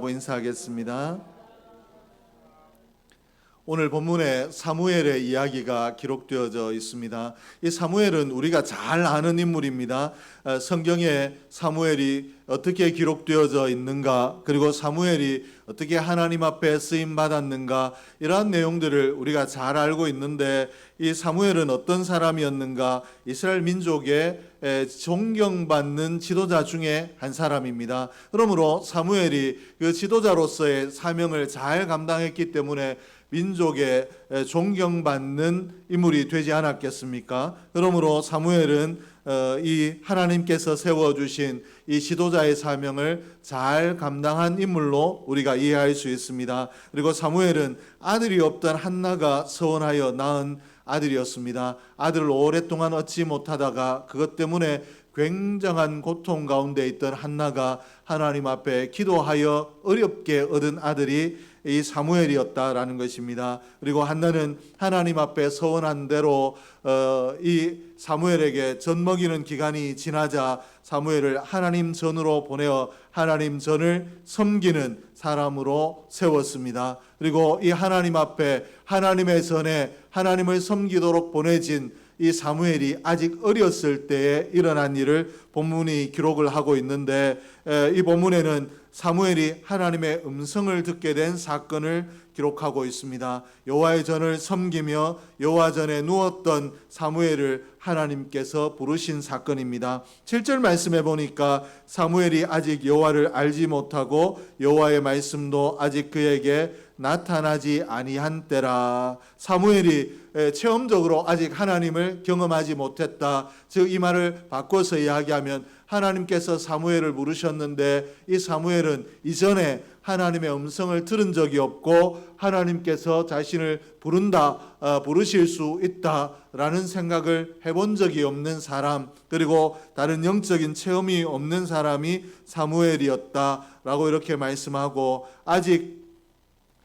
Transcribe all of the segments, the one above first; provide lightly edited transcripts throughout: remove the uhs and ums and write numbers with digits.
하고 인사하겠습니다. 오늘 본문에 사무엘의 이야기가 기록되어져 있습니다. 이 사무엘은 우리가 잘 아는 인물입니다. 성경에 사무엘이 어떻게 기록되어져 있는가, 그리고 사무엘이 어떻게 하나님 앞에 쓰임 받았는가, 이러한 내용들을 우리가 잘 알고 있는데, 이 사무엘은 어떤 사람이었는가? 이스라엘 민족의 존경받는 지도자 중에 한 사람입니다. 그러므로 사무엘이 그 지도자로서의 사명을 잘 감당했기 때문에 민족의 존경받는 인물이 되지 않았겠습니까? 그러므로 사무엘은 이 하나님께서 세워주신 이 지도자의 사명을 잘 감당한 인물로 우리가 이해할 수 있습니다. 그리고 사무엘은 아들이 없던 한나가 서원하여 낳은 아들이었습니다. 아들을 오랫동안 얻지 못하다가 그것 때문에 굉장한 고통 가운데 있던 한나가 하나님 앞에 기도하여 어렵게 얻은 아들이 이 사무엘이었다라는 것입니다. 그리고 한나는 하나님 앞에 서원한 대로 이 사무엘에게 젖 먹이는 기간이 지나자 사무엘을 하나님 전으로 보내어 하나님 전을 섬기는 사람으로 세웠습니다. 그리고 이 하나님 앞에 하나님의 전에 하나님을 섬기도록 보내진 이 사무엘이 아직 어렸을 때에 일어난 일을 본문이 기록을 하고 있는데, 이 본문에는 사무엘이 하나님의 음성을 듣게 된 사건을 기록하고 있습니다. 여호와의 전을 섬기며 여호와 전에 누웠던 사무엘을 하나님께서 부르신 사건입니다. 7절 말씀에 보니까 사무엘이 아직 여호와를 알지 못하고 여호와의 말씀도 아직 그에게 나타나지 아니한 때라. 사무엘이 체험적으로 아직 하나님을 경험하지 못했다. 즉 이 말을 바꿔서 이야기하면 하나님께서 사무엘을 부르셨는데 이 사무엘은 이전에 하나님의 음성을 들은 적이 없고 하나님께서 자신을 부르실 수 있다라는 생각을 해본 적이 없는 사람, 그리고 다른 영적인 체험이 없는 사람이 사무엘이었다라고 이렇게 말씀하고, 아직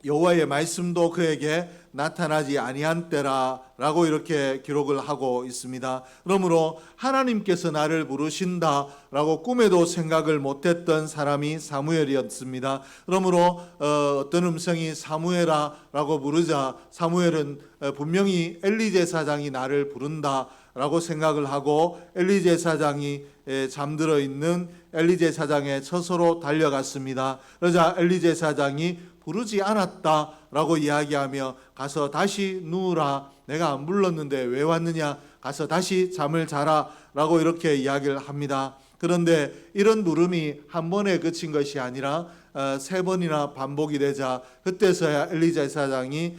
여호와의 말씀도 그에게 나타나지 아니한 때라라고 이렇게 기록을 하고 있습니다. 그러므로 하나님께서 나를 부르신다라고 꿈에도 생각을 못했던 사람이 사무엘이었습니다. 그러므로 어떤 음성이 사무엘아라고 부르자 사무엘은 분명히 엘리 제사장이 나를 부른다라고 생각을 하고 엘리 제사장이 잠들어 있는 엘리 제사장의 처소로 달려갔습니다. 그러자 엘리 제사장이 부르지 않았다라고 이야기하며 가서 다시 누우라, 내가 안 불렀는데 왜 왔느냐, 가서 다시 잠을 자라 라고 이렇게 이야기를 합니다. 그런데 이런 부름이 한 번에 그친 것이 아니라 3번이나 반복이 되자 그때서야 엘리 제사장이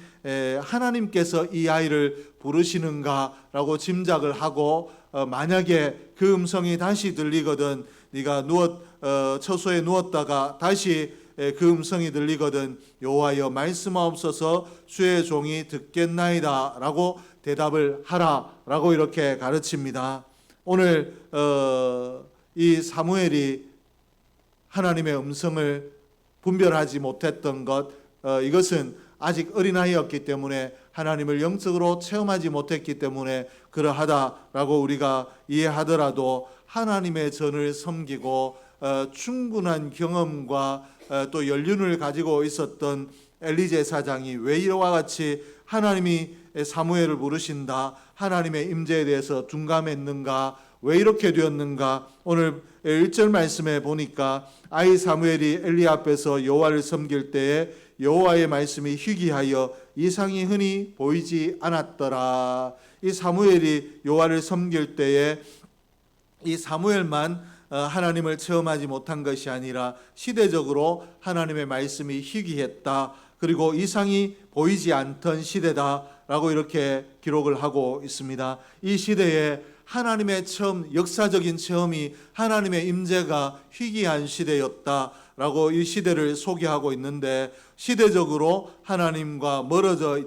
하나님께서 이 아이를 부르시는가 라고 짐작을 하고, 만약에 그 음성이 다시 들리거든, 네가 처소에 누웠다가 다시 그 음성이 들리거든 여호와여 말씀하옵소서 주의 종이 듣겠나이다 라고 대답을 하라 라고 이렇게 가르칩니다. 오늘 이 사무엘이 하나님의 음성을 분별하지 못했던 것, 이것은 아직 어린아이였기 때문에 하나님을 영적으로 체험하지 못했기 때문에 그러하다라고 우리가 이해하더라도, 하나님의 전을 섬기고 충분한 경험과 또 연륜을 가지고 있었던 엘리 제사장이 왜 이와 같이 하나님이 사무엘을 부르신다, 하나님의 임재에 대해서 둔감했는가, 왜 이렇게 되었는가? 오늘 1절 말씀에 보니까 아이 사무엘이 엘리 앞에서 여호와를 섬길 때에 여호와의 말씀이 희귀하여 이상이 흔히 보이지 않았더라. 이 사무엘이 여호와를 섬길 때에 이 사무엘만 하나님을 체험하지 못한 것이 아니라 시대적으로 하나님의 말씀이 희귀했다, 그리고 이상이 보이지 않던 시대다라고 이렇게 기록을 하고 있습니다. 이 시대에 하나님의 체험, 역사적인 체험이 하나님의 임재가 희귀한 시대였다라고 이 시대를 소개하고 있는데, 시대적으로 하나님과 멀어져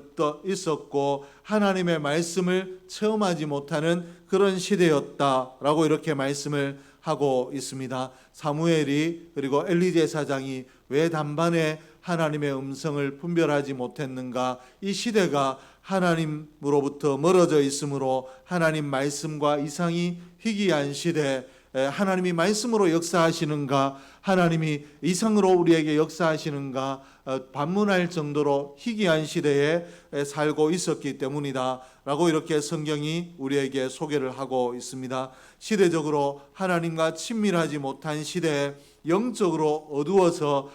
있었고 하나님의 말씀을 체험하지 못하는 그런 시대였다라고 이렇게 말씀을 하고 있습니다. 사무엘이 그리고 엘리 제사장이 왜 단번에 하나님의 음성을 분별하지 못했는가? 이 시대가 하나님으로부터 멀어져 있으므로 하나님 말씀과 이상이 희귀한 시대, 하나님이 말씀으로 역사하시는가, 하나님이 이상으로 우리에게 역사하시는가 반문할 정도로 희귀한 시대에 살고 있었기 때문이다 라고 이렇게 성경이 우리에게 소개를 하고 있습니다. 시대적으로 하나님과 친밀하지 못한 시대에 영적으로 어두워서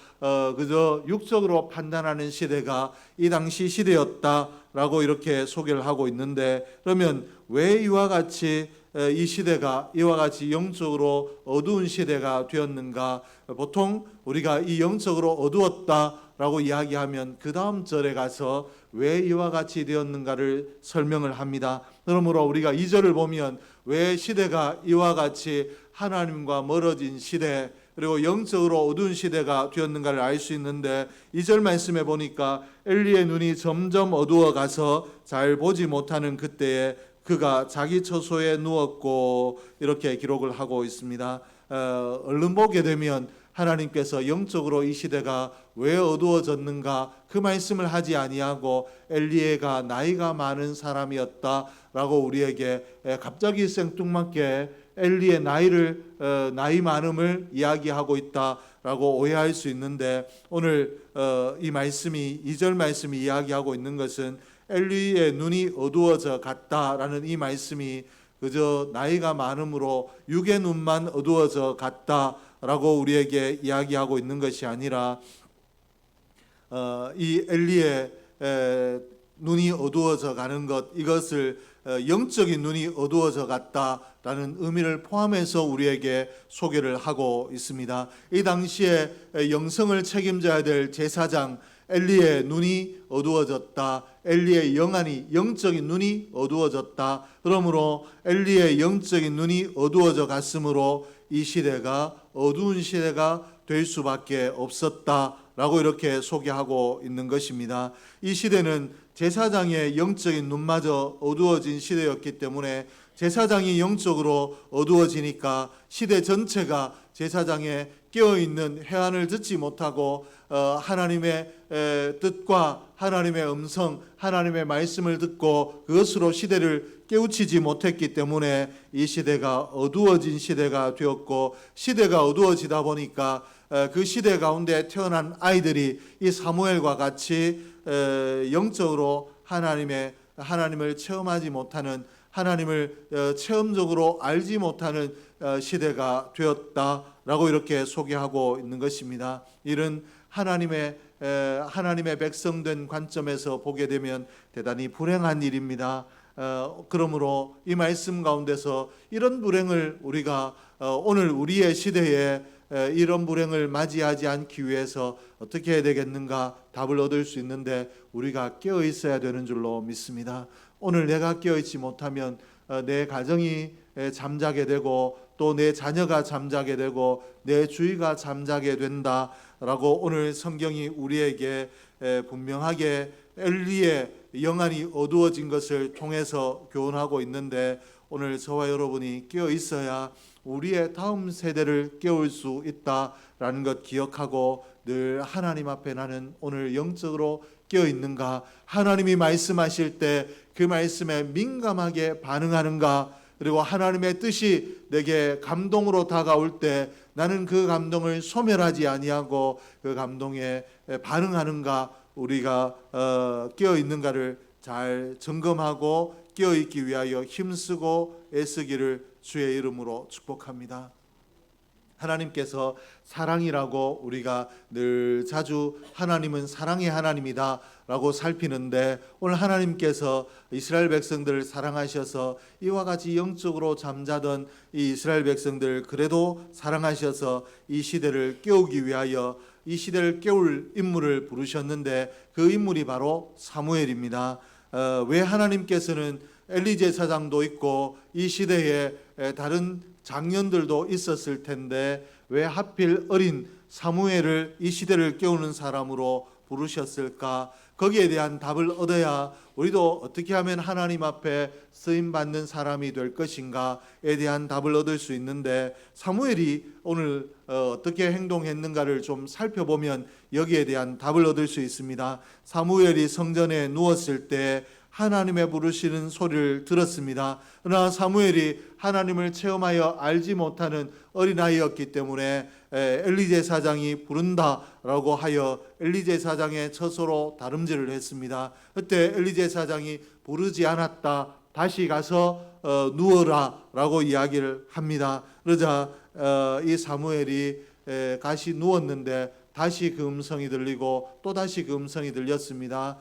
그저 육적으로 판단하는 시대가 이 당시 시대였다라고 이렇게 소개를 하고 있는데, 그러면 왜 이와 같이 이 시대가 이와 같이 영적으로 어두운 시대가 되었는가? 보통 우리가 이 영적으로 어두웠다라고 이야기하면 그 다음 절에 가서 왜 이와 같이 되었는가를 설명을 합니다. 그러므로 우리가 2절을 보면 왜 시대가 이와 같이 하나님과 멀어진 시대, 그리고 영적으로 어두운 시대가 되었는가를 알 수 있는데, 2절 말씀에 보니까 엘리의 눈이 점점 어두워 가서 잘 보지 못하는 그때에 그가 자기 처소에 누웠고, 이렇게 기록을 하고 있습니다. 얼른 보게 되면 하나님께서 영적으로 이 시대가 왜 어두워졌는가 그 말씀을 하지 아니하고 엘리야가 나이가 많은 사람이었다라고 우리에게 갑자기 생뚱맞게 엘리의 나이 많음을 이야기하고 있다라고 오해할 수 있는데, 오늘 이 말씀이 2절 말씀이 이야기하고 있는 것은 엘리의 눈이 어두워져 갔다라는 이 말씀이 그저 나이가 많음으로 육의 눈만 어두워져 갔다라고 우리에게 이야기하고 있는 것이 아니라, 이 엘리의 눈이 어두워져 가는 것, 이것을 영적인 눈이 어두워져 갔다라는 의미를 포함해서 우리에게 소개를 하고 있습니다. 이 당시에 영성을 책임져야 될 제사장 엘리의 눈이 어두워졌다. 엘리의 영적인 눈이 어두워졌다. 그러므로 엘리의 영적인 눈이 어두워져 갔으므로 이 시대가 어두운 시대가 될 수밖에 없었다라고 이렇게 소개하고 있는 것입니다. 이 시대는 제사장의 영적인 눈마저 어두워진 시대였기 때문에 제사장이 영적으로 어두워지니까 시대 전체가 제사장의 깨어있는 회한을 듣지 못하고 하나님의 뜻과 하나님의 음성, 하나님의 말씀을 듣고 그것으로 시대를 깨우치지 못했기 때문에 이 시대가 어두워진 시대가 되었고, 시대가 어두워지다 보니까 그 시대 가운데 태어난 아이들이 이 사무엘과 같이 영적으로 하나님을 체험하지 못하는, 하나님을 체험적으로 알지 못하는 시대가 되었다라고 이렇게 소개하고 있는 것입니다. 이런 하나님의 백성된 관점에서 보게 되면 대단히 불행한 일입니다. 그러므로 이 말씀 가운데서 이런 불행을 우리가 오늘 우리의 시대에 이런 불행을 맞이하지 않기 위해서 어떻게 해야 되겠는가 답을 얻을 수 있는데, 우리가 깨어 있어야 되는 줄로 믿습니다. 오늘 내가 깨어 있지 못하면 내 가정이 잠자게 되고 또 내 자녀가 잠자게 되고 내 주위가 잠자게 된다라고 오늘 성경이 우리에게 분명하게 엘리의 영안이 어두워진 것을 통해서 교훈하고 있는데, 오늘 저와 여러분이 깨어 있어야 우리의 다음 세대를 깨울 수 있다라는 것 기억하고, 늘 하나님 앞에 나는 오늘 영적으로 깨어 있는가, 하나님이 말씀하실 때 그 말씀에 민감하게 반응하는가, 그리고 하나님의 뜻이 내게 감동으로 다가올 때 나는 그 감동을 소멸하지 아니하고 그 감동에 반응하는가, 우리가 깨어 있는가를 잘 점검하고 깨어 있기 위하여 힘쓰고 애쓰기를 주의 이름으로 축복합니다. 하나님께서 사랑이라고 우리가 늘 자주 하나님은 사랑의 하나님이다 라고 살피는데, 오늘 하나님께서 이스라엘 백성들을 사랑하셔서 이와 같이 영적으로 잠자던 이 이스라엘 백성들 그래도 사랑하셔서 이 시대를 깨우기 위하여 이 시대를 깨울 인물을 부르셨는데, 그 인물이 바로 사무엘입니다. 왜 하나님께서는 엘리 제사장도 있고 이 시대에 다른 장년들도 있었을 텐데 왜 하필 어린 사무엘을 이 시대를 깨우는 사람으로 부르셨을까? 거기에 대한 답을 얻어야 우리도 어떻게 하면 하나님 앞에 쓰임받는 사람이 될 것인가에 대한 답을 얻을 수 있는데, 사무엘이 오늘 어떻게 행동했는가를 좀 살펴보면 여기에 대한 답을 얻을 수 있습니다. 사무엘이 성전에 누웠을 때 하나님의 부르시는 소리를 들었습니다. 그러나 사무엘이 하나님을 체험하여 알지 못하는 어린아이였기 때문에 엘리 제사장이 부른다라고 하여 엘리 제사장의 처소로 다름질을 했습니다. 그때 엘리 제사장이 부르지 않았다, 다시 가서 누워라 라고 이야기를 합니다. 그러자 이 사무엘이 다시 누웠는데 다시 그 음성이 들리고 또 다시 그 음성이 들렸습니다.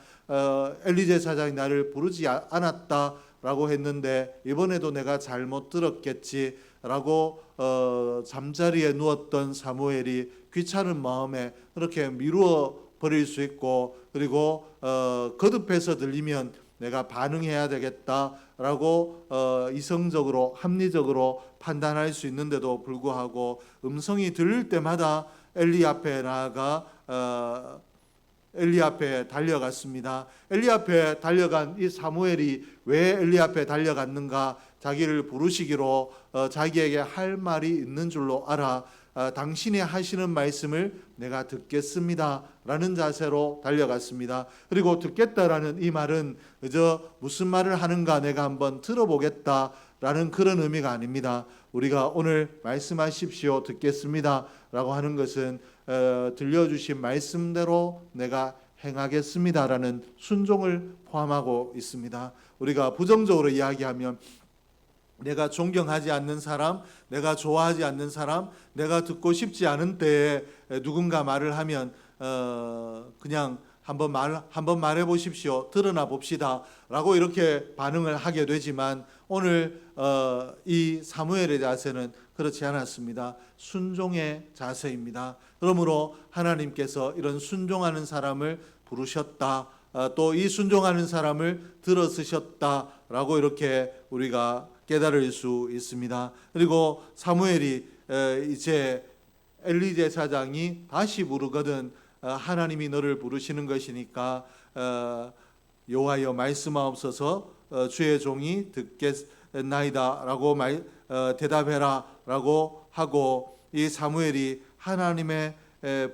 엘리 제사장이 나를 부르지 않았다라고 했는데 이번에도 내가 잘못 들었겠지 라고 잠자리에 누웠던 사무엘이 귀찮은 마음에 그렇게 미루어 버릴 수 있고, 그리고 거듭해서 들리면 내가 반응해야 되겠다라고 이성적으로 합리적으로 판단할 수 있는데도 불구하고 음성이 들릴 때마다 엘리 앞에 나아가 엘리 앞에 달려갔습니다. 엘리 앞에 달려간 이 사무엘이 왜 엘리 앞에 달려갔는가? 자기를 부르시기로 자기에게 할 말이 있는 줄로 알아 당신이 하시는 말씀을 내가 듣겠습니다 라는 자세로 달려갔습니다. 그리고 듣겠다라는 이 말은 그저 무슨 말을 하는가 내가 한번 들어보겠다 라는 그런 의미가 아닙니다. 우리가 오늘 말씀하십시오 듣겠습니다 라고 하는 것은 들려주신 말씀대로 내가 행하겠습니다 라는 순종을 포함하고 있습니다. 우리가 부정적으로 이야기하면 내가 존경하지 않는 사람, 내가 좋아하지 않는 사람, 내가 듣고 싶지 않은 때에 누군가 말을 하면 그냥 한번 말해 보십시오, 드러나 봅시다 라고 이렇게 반응을 하게 되지만 오늘 이 사무엘의 자세는 그렇지 않았습니다. 순종의 자세입니다. 그러므로 하나님께서 이런 순종하는 사람을 부르셨다, 또 이 순종하는 사람을 들어쓰셨다라고 이렇게 우리가 깨달을 수 있습니다. 그리고 사무엘이 이제 엘리 제사장이 다시 부르거든 하나님이 너를 부르시는 것이니까 여호와여 말씀하옵소서 주의 종이 듣겠나이다 라고 대답해라 라고 하고, 이 사무엘이 하나님의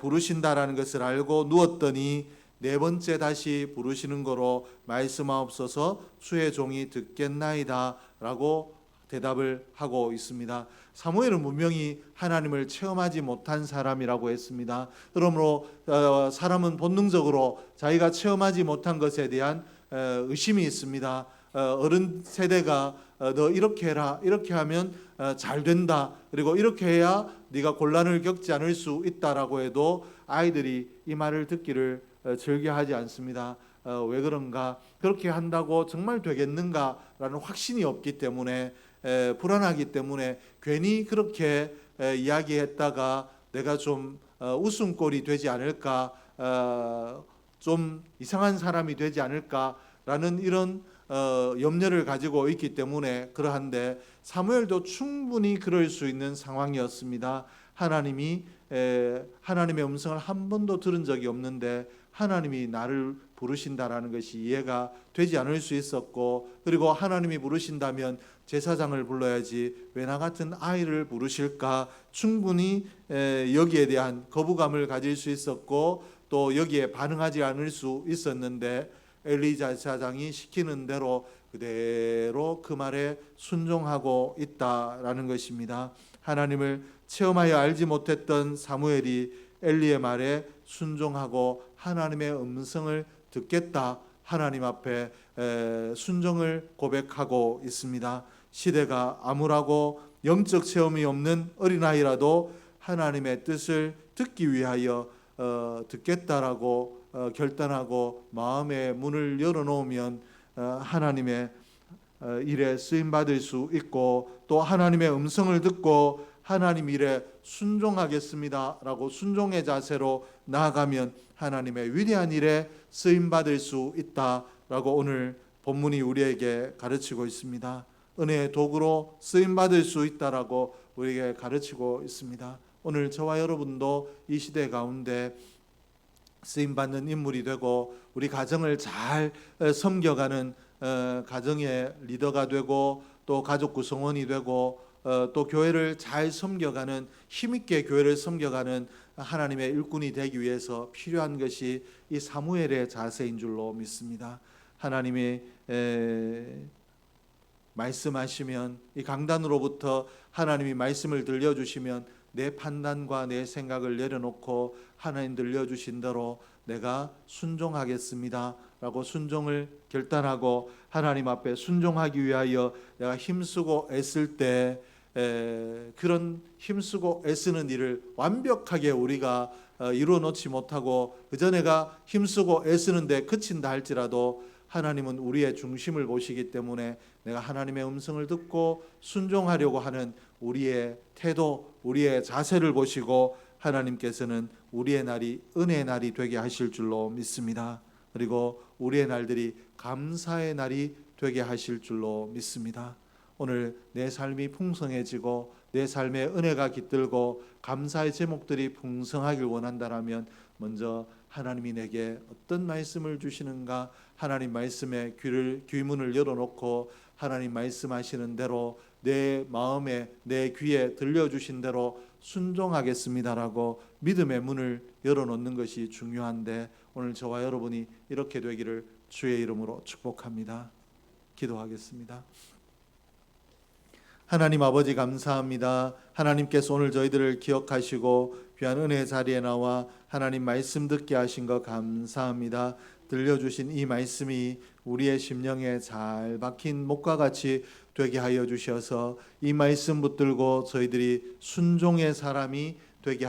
부르신다라는 것을 알고 누웠더니 네 번째 다시 부르시는 거로 말씀하옵소서 주의 종이 듣겠나이다 라고 대답을 하고 있습니다. 사무엘은 분명히 하나님을 체험하지 못한 사람이라고 했습니다. 그러므로 사람은 본능적으로 자기가 체험하지 못한 것에 대한 의심이 있습니다. 어른 세대가 너 이렇게 해라, 이렇게 하면 잘 된다, 그리고 이렇게 해야 네가 곤란을 겪지 않을 수 있다라고 해도 아이들이 이 말을 듣기를 즐겨하지 않습니다. 왜 그런가? 그렇게 한다고 정말 되겠는가라는 확신이 없기 때문에, 불안하기 때문에 괜히 그렇게 이야기했다가 내가 좀 웃음꼴이 되지 않을까, 좀 이상한 사람이 되지 않을까라는 이런 염려를 가지고 있기 때문에 그러한데, 사무엘도 충분히 그럴 수 있는 상황이었습니다. 하나님의 음성을 한 번도 들은 적이 없는데 하나님이 나를 부르신다라는 것이 이해가 되지 않을 수 있었고, 그리고 하나님이 부르신다면 제사장을 불러야지 왜 나 같은 아이를 부르실까, 충분히 여기에 대한 거부감을 가질 수 있었고 또 여기에 반응하지 않을 수 있었는데, 엘리 제사장이 시키는 대로 그대로 그 말에 순종하고 있다라는 것입니다. 하나님을 체험하여 알지 못했던 사무엘이 엘리의 말에 순종하고 하나님의 음성을 듣겠다, 하나님 앞에 순종을 고백하고 있습니다. 시대가 암울하고 영적 체험이 없는 어린아이라도 하나님의 뜻을 듣기 위하여 듣겠다라고 결단하고 마음의 문을 열어놓으면 하나님의 일에 쓰임받을 수 있고, 또 하나님의 음성을 듣고 하나님 일에 순종하겠습니다 라고 순종의 자세로 나아가면 하나님의 위대한 일에 쓰임받을 수 있다라고 오늘 본문이 우리에게 가르치고 있습니다. 은혜의 도구로 쓰임받을 수 있다라고 우리에게 가르치고 있습니다. 오늘 저와 여러분도 이 시대 가운데 쓰임받는 인물이 되고 우리 가정을 잘 섬겨가는 가정의 리더가 되고, 또 가족 구성원이 되고, 또 교회를 잘 섬겨가는, 힘있게 교회를 섬겨가는 하나님의 일꾼이 되기 위해서 필요한 것이 이 사무엘의 자세인 줄로 믿습니다. 하나님이 말씀하시면, 이 강단으로부터 하나님이 말씀을 들려주시면 내 판단과 내 생각을 내려놓고 하나님 들려주신 대로 내가 순종하겠습니다 라고 순종을 결단하고 하나님 앞에 순종하기 위하여 내가 힘쓰고 애쓸 때, 그런 힘쓰고 애쓰는 일을 완벽하게 우리가 이루어 놓지 못하고 그저 내가 힘쓰고 애쓰는데 그친다 할지라도 하나님은 우리의 중심을 보시기 때문에 내가 하나님의 음성을 듣고 순종하려고 하는 우리의 태도, 우리의 자세를 보시고 하나님께서는 우리의 날이 은혜의 날이 되게 하실 줄로 믿습니다. 그리고 우리의 날들이 감사의 날이 되게 하실 줄로 믿습니다. 오늘 내 삶이 풍성해지고 내 삶에 은혜가 깃들고 감사의 제목들이 풍성하길 원한다라면 먼저 하나님이 내게 어떤 말씀을 주시는가, 하나님 말씀에 귀문을 열어놓고 하나님 말씀하시는 대로 내 마음에 내 귀에 들려주신 대로 순종하겠습니다라고 믿음의 문을 열어놓는 것이 중요한데, 오늘 저와 여러분이 이렇게 되기를 주의 이름으로 축복합니다. 기도하겠습니다. 하나님 아버지 감사합니다. 하나님께서 오늘 저희들을 기억하시고 귀한 은혜의 자리에 나와 하나님 말씀 듣게 하신 것 감사합니다. 들려주신 이 말씀이 우리의 심령에 잘 박힌 목과 같이 되게 하여 주셔서 이 말씀 붙들고 저희들이 순종의 사람이 되게